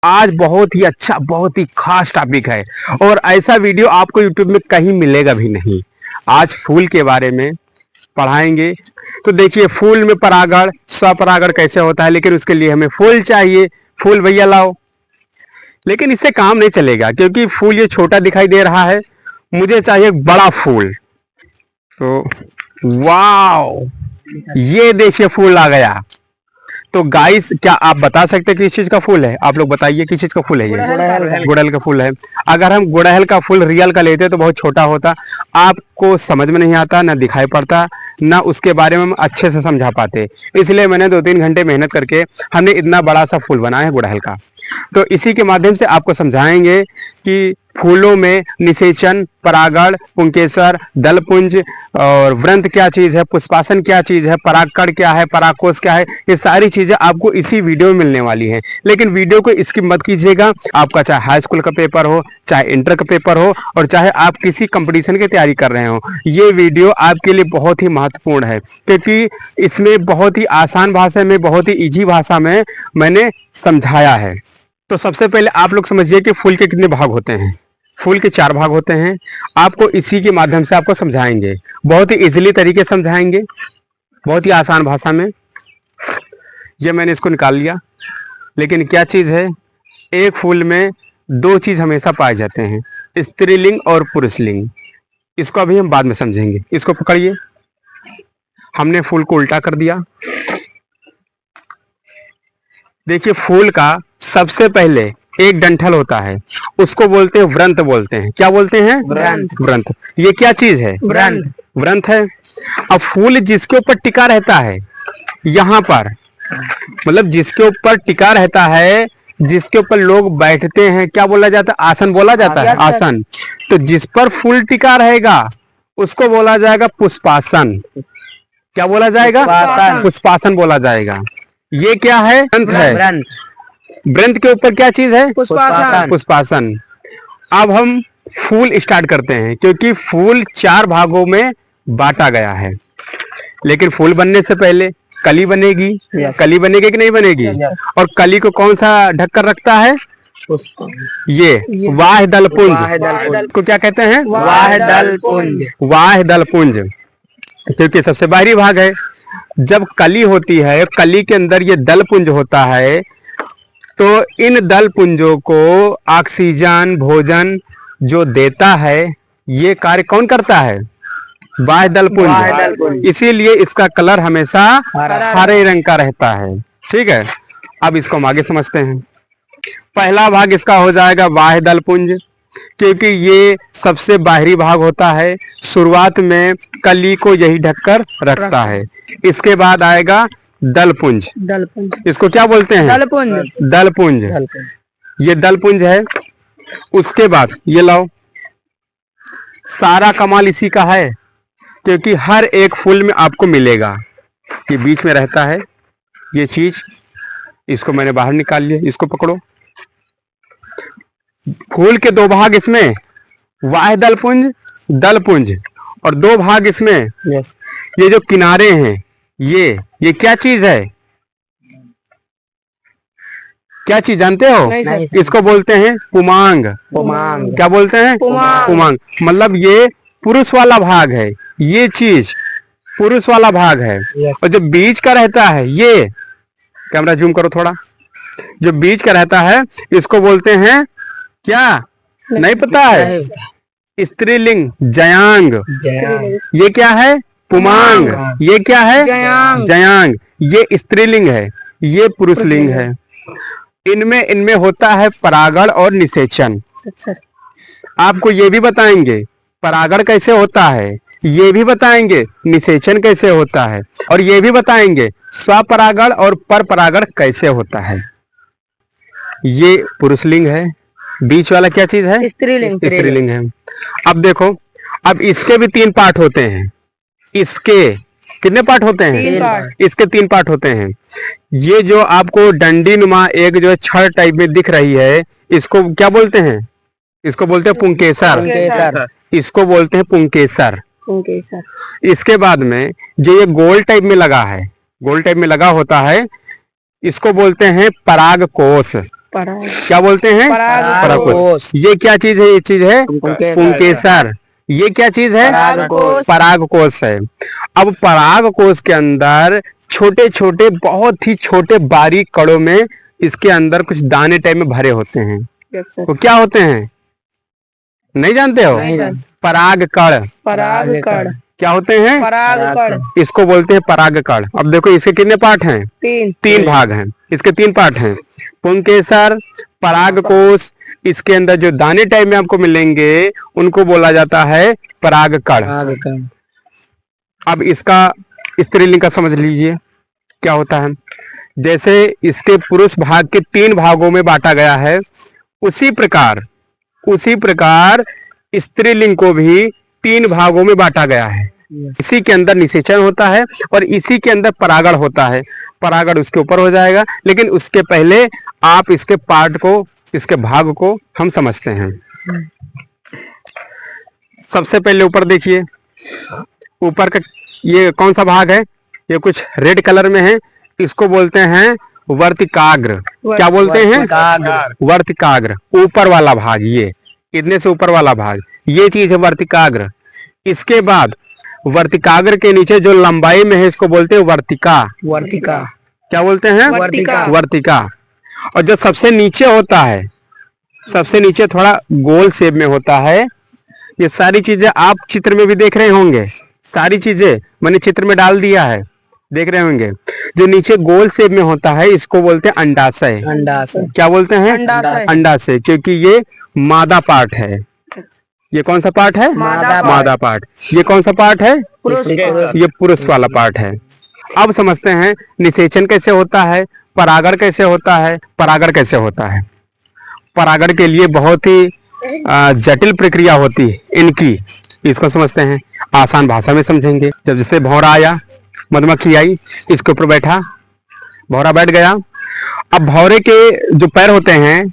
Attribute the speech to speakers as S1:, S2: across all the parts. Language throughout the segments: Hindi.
S1: आज बहुत ही अच्छा, बहुत ही खास टॉपिक है और ऐसा वीडियो आपको यूट्यूब में कहीं मिलेगा भी नहीं। आज फूल के बारे में पढ़ाएंगे। तो देखिए, फूल में परागण, स्वपरागण कैसे होता है, लेकिन उसके लिए हमें फूल चाहिए। फूल भैया लाओ। लेकिन इससे काम नहीं चलेगा क्योंकि फूल ये छोटा दिखाई दे रहा है, मुझे चाहिए बड़ा फूल। तो वाओ, ये देखिए फूल आ गया। तो गाइस, क्या आप बता सकते हैं किस चीज का फूल है? आप लोग बताइए किस चीज का फूल है ये? गुड़हल का फूल है। अगर हम गुड़हल का फूल रियल का लेते तो बहुत छोटा होता, आपको समझ में नहीं आता, ना दिखाई पड़ता, ना उसके बारे में हम अच्छे से समझा पाते। इसलिए मैंने 2-3 घंटे मेहनत करके हमने इतना बड़ा सा फूल बनाया है गुड़हल का। तो इसी के माध्यम से आपको समझाएंगे कि फूलों में निषेचन, परागण, पुंकेसर, दलपुंज और वृंत क्या चीज है, पुष्पासन क्या चीज है, परागकण क्या है, परागकोश क्या है, ये सारी चीजें आपको इसी वीडियो में मिलने वाली हैं। लेकिन वीडियो को स्किप मत कीजिएगा। आपका चाहे हाई स्कूल का पेपर हो, चाहे इंटर का पेपर हो, और चाहे आप किसी कंपटीशन की तैयारी कर रहे हो, ये वीडियो आपके लिए बहुत ही महत्वपूर्ण है क्योंकि इसमें बहुत ही आसान भाषा में, बहुत ही इजी भाषा में मैंने समझाया है। तो सबसे पहले आप लोग समझिए कि फूल के कितने भाग होते हैं। फूल के 4 भाग होते हैं। आपको इसी के माध्यम से आपको समझाएंगे, बहुत ही इजीली तरीके से समझाएंगे, बहुत ही आसान भाषा में। ये मैंने इसको निकाल लिया। लेकिन क्या चीज़ है, एक फूल में 2 चीज़ हमेशा पाए जाते हैं, स्त्रीलिंग और पुरुषलिंग। इसको अभी हम बाद में समझेंगे। इसको पकड़िए। हमने फूल को उल्टा कर दिया। देखिए, फूल का सबसे पहले एक डंठल होता है, उसको बोलते हैं वृंत बोलते हैं। क्या बोलते हैं? वृंत। वृंत। ये क्या चीज है? वृंत। वृंत है। अब फूल जिसके ऊपर टिका रहता है, यहाँ पर, मतलब जिसके ऊपर टिका रहता है, जिसके ऊपर लोग बैठते हैं, क्या बोला जाता है? आसन बोला जाता है। आसन। तो जिस पर फूल टिका रहेगा उसको बोला जाएगा पुष्पासन। क्या बोला जाएगा? पुष्पासन बोला जाएगा। ये क्या है? वृंत है। वृंत के ऊपर क्या चीज है? पुष्पासन। पुष्पासन। अब हम फूल स्टार्ट करते हैं क्योंकि फूल 4 भागों में बांटा गया है। लेकिन फूल बनने से पहले कली बनेगी। कली बनेगी कि नहीं बनेगी? और कली को कौन सा ढककर रखता है? ये वाह दलपुंज को क्या कहते हैं? वाह दलपुंज। वाह दलपुंज, क्योंकि सबसे बाहरी भाग है। जब कली होती है, कली के अंदर ये दलपुंज होता है, तो इन दल पुंजों को ऑक्सीजन, भोजन जो देता है, ये कार्य कौन करता है? बाह्य दल पुंज। इसीलिए इसका कलर हमेशा हरे रंग का रहता है। ठीक है, अब इसको हम आगे समझते हैं। पहला भाग इसका हो जाएगा बाह्य दल पुंज, क्योंकि ये सबसे बाहरी भाग होता है। शुरुआत में कली को यही ढककर रखता है। इसके बाद आएगा दलपुंज। दलपुंज, इसको क्या बोलते हैं? दलपुंज। दलपुंज। ये दलपुंज है। उसके बाद ये लाओ, सारा कमाल इसी का है क्योंकि हर एक फूल में आपको मिलेगा। ये बीच में रहता है ये चीज, इसको मैंने बाहर निकाल लिया। इसको पकड़ो। फूल के 2 भाग इसमें, वाह दलपुंज, दलपुंज, और 2 भाग इसमें। ये जो किनारे हैं, ये क्या चीज है? क्या चीज जानते हो? नहीं। इसको बोलते हैं पुमांग। पुमांग। क्या बोलते हैं? पुमांग। मतलब ये पुरुष वाला भाग है। ये चीज पुरुष वाला भाग है। और जो बीच का रहता है, ये कैमरा जूम करो थोड़ा, जो बीच का रहता है इसको बोलते हैं क्या? नहीं पता है? स्त्रीलिंग, जयांग। ये क्या है? पुमांग। ये क्या है? जयांग। ये स्त्रीलिंग है, ये पुरुषलिंग है। इनमें होता है परागण और निषेचन। आपको ये भी बताएंगे परागण कैसे होता है, ये भी बताएंगे निषेचन कैसे होता है, और ये भी बताएंगे स्वपरागण और परपरागण कैसे होता है। ये पुरुषलिंग है। बीच वाला क्या चीज है? स्त्रीलिंग। स्त्रीलिंग है। अब देखो, अब इसके भी 3 पार्ट होते हैं। इसके कितने पार्ट होते हैं? 3 पार्ट। इसके 3 पार्ट होते हैं। ये जो आपको डंडी नुमा एक जो छड़ टाइप में दिख रही है, इसको क्या बोलते हैं? इसको बोलते हैं पुंकेसर। इसको बोलते हैं पुंकेसर। इसके बाद में जो ये गोल टाइप में लगा है, गोल टाइप में लगा होता है, इसको बोलते हैं परागकोश। क्या बोलते हैं? परागकोश। ये क्या चीज है? ये चीज है पुंकेसर। ये क्या चीज है? परागकोश है। अब परागकोश के अंदर छोटे छोटे, बहुत ही छोटे बारीक कणों में इसके अंदर कुछ दाने टाइप में भरे होते हैं। वो क्या होते हैं? नहीं जानते हो? परागकण। क्या होते हैं? परागकण। इसको बोलते हैं परागकण। अब देखो इसके कितने पार्ट हैं? तीन भाग हैं। इसके 3 पार्ट हैं, पुंकेसर, परागकोश। इसके अंदर जो दाने टाइप में आपको मिलेंगे उनको बोला जाता है परागकण। अब इसका स्त्रीलिंग का समझ लीजिए क्या होता है। जैसे इसके पुरुष भाग के 3 भागों में बांटा गया है, उसी प्रकार स्त्रीलिंग को भी 3 भागों में बांटा गया है। इसी के अंदर निषेचन होता है और इसी के अंदर परागण होता है। परागण उसके ऊपर हो जाएगा, लेकिन उसके पहले आप इसके पार्ट को, इसके भाग को हम समझते हैं। सबसे पहले ऊपर देखिए, ऊपर का ये कौन सा भाग है? ये कुछ रेड कलर में है, इसको बोलते हैं वर्तिकाग्र। क्या बोलते हैं? वर्तिकाग्र। ऊपर वाला भाग, ये इतने से ऊपर वाला भाग, ये चीज है वर्तिकाग्र। इसके बाद वर्तिकाग्र के नीचे जो लंबाई में है इसको बोलते हैं वर्तिका। क्या बोलते हैं? वर्तिका। और जो सबसे नीचे होता है, सबसे नीचे थोड़ा गोल शेप में होता है। ये सारी चीजें आप चित्र में भी देख रहे होंगे, सारी चीजें मैंने चित्र में डाल दिया है, देख रहे होंगे। जो नीचे गोल शेप में होता है इसको बोलते हैं अंडाशय। क्या बोलते हैं? अंडाशय, क्योंकि ये मादा पार्ट है। ये कौन सा पार्ट है? मादा पार्ट। ये कौन सा पार्ट है? ये पुरुष वाला पार्ट है। अब समझते हैं निषेचन कैसे होता है, परागण कैसे होता है, परागण कैसे होता है। परागण के लिए बहुत ही जटिल प्रक्रिया होती है इनकी, इसको समझते हैं। आसान भाषा में समझेंगे। जब जैसे भौरा आया, मधुमक्खी आई, इसके ऊपर बैठा, भौरा बैठ गया। अब भौरे के जो पैर होते हैं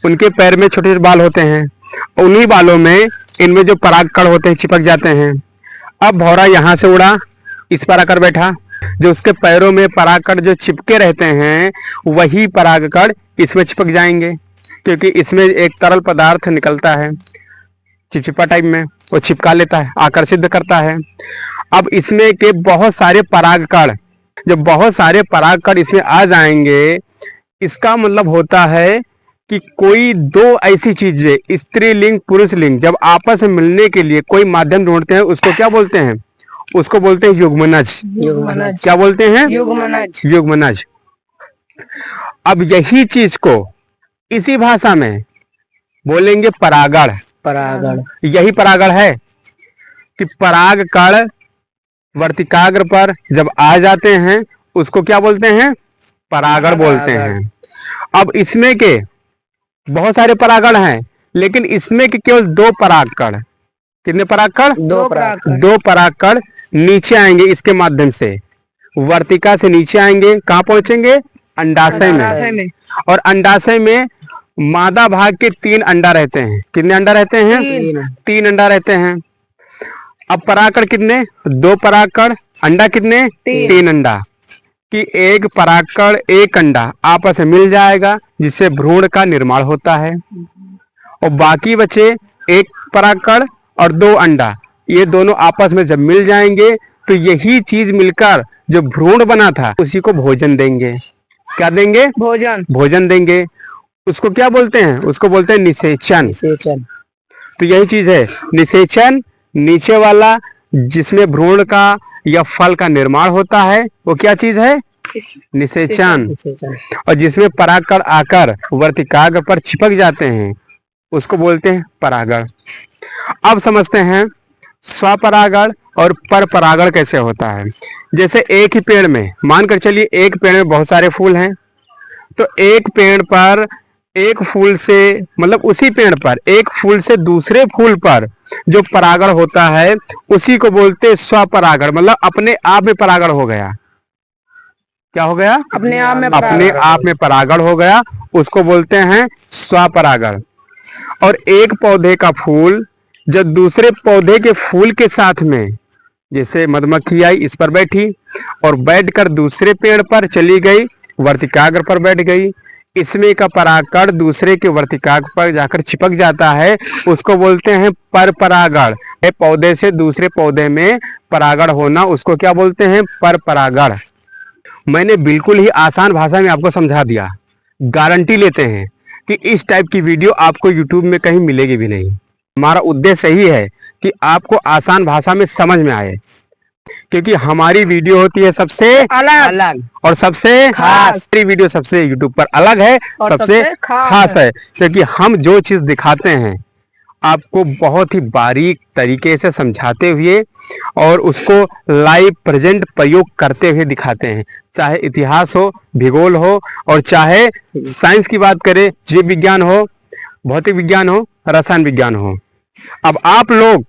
S1: उनके पैर में छोटे छोटे बाल होते हैं, उन्हीं बालों में इनमें जो परागकण होते हैं चिपक जाते हैं। अब भौरा यहाँ से उड़ा, इस पर आकर बैठा। जो उसके पैरों में परागकण जो चिपके रहते हैं वही परागकण इसमें चिपक जाएंगे, क्योंकि इसमें एक तरल पदार्थ निकलता है चिपचिपा टाइप में, वो चिपका लेता है, आकर्षित करता है। अब इसमें के बहुत सारे परागकण, जब बहुत सारे परागकण इसमें आ जाएंगे, इसका मतलब होता है कि कोई 2 ऐसी चीजें, स्त्रीलिंग पुरुषलिंग, जब आपस में मिलने के लिए कोई माध्यम ढूंढते हैं उसको क्या बोलते हैं? उसको बोलते हैं युग्मनज। क्या बोलते हैं? युग्मनज। अब यही चीज को इसी भाषा में बोलेंगे परागण। यही परागण है कि परागकण वर्तिकाग्र पर जब आ जाते हैं उसको क्या बोलते हैं? परागण बोलते हैं। अब इसमें के बहुत सारे परागण हैं, लेकिन इसमें के केवल 2 परागकण। कितने परागकण? 2 परागकण नीचे आएंगे इसके माध्यम से, वर्तिका से नीचे आएंगे। कहाँ पहुंचेंगे? अंडाशय में। और अंडाशय में मादा भाग के 3 अंडा रहते हैं। कितने अंडा रहते हैं? 3 अंडा रहते हैं। अब परागकण कितने? 2 परागकण, अंडा कितने? 3 अंडा। कि एक परागकण एक अंडा आपस में मिल जाएगा, जिससे भ्रूण का निर्माण होता है। और बाकी बचे एक परागकण और 2 अंडा, ये दोनों आपस में जब मिल जाएंगे तो यही चीज मिलकर जो भ्रूण बना था उसी को भोजन देंगे। क्या देंगे? भोजन देंगे। उसको क्या बोलते हैं? उसको बोलते हैं निषेचन। तो यही चीज है निषेचन। नीचे वाला जिसमें भ्रूण का या फल का निर्माण होता है वो क्या चीज है? निषेचन। और जिसमें परागकण आकर वर्तिकाग्र पर चिपक जाते हैं उसको बोलते हैं परागण। अब समझते हैं स्वपरागण और परपरागण कैसे होता है। जैसे एक ही पेड़ में, मानकर चलिए एक पेड़ में बहुत सारे फूल हैं, तो एक पेड़ पर एक फूल से, मतलब उसी पेड़ पर एक फूल से दूसरे फूल पर जो परागण होता है उसी को बोलते हैं स्वपरागण। मतलब अपने आप में परागण हो गया। क्या हो गया? अपने आप में परागण हो गया, उसको बोलते हैं स्वपरागण। और एक पौधे का फूल जब दूसरे पौधे के फूल के साथ में, जैसे मधुमक्खी आई इस पर बैठी और बैठकर दूसरे पेड़ पर चली गई, वर्तिकाग्र पर बैठ गई, इसमें का परागकण दूसरे के वर्तिकाग्र पर जाकर चिपक जाता है, उसको बोलते हैं पर परागण। एक पौधे से दूसरे पौधे में परागण होना, उसको क्या बोलते हैं? पर परागण। मैंने बिल्कुल ही आसान भाषा में आपको समझा दिया। गारंटी लेते हैं कि इस टाइप की वीडियो आपको यूट्यूब में कहीं मिलेगी भी नहीं। हमारा उद्देश्य यही है कि आपको आसान भाषा में समझ में आए, क्योंकि हमारी वीडियो होती है सबसे अलग और सबसे खास। हमारी वीडियो सबसे यूट्यूब पर अलग है, सबसे खास है, क्योंकि हम जो चीज दिखाते हैं आपको बहुत ही बारीक तरीके से समझाते हुए और उसको लाइव प्रेजेंट प्रयोग करते हुए दिखाते हैं। चाहे इतिहास हो, भूगोल हो, और चाहे साइंस की बात करें, जीव विज्ञान हो, भौतिक विज्ञान हो, रसायन विज्ञान हो। अब आप लोग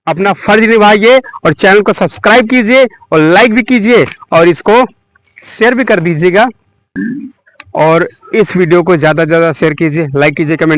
S1: अपना फर्ज निभाइए और चैनल को सब्सक्राइब कीजिए और लाइक भी कीजिए और इसको शेयर भी कर दीजिएगा। और इस वीडियो को ज्यादा से ज्यादा शेयर कीजिए, लाइक कीजिए, कमेंट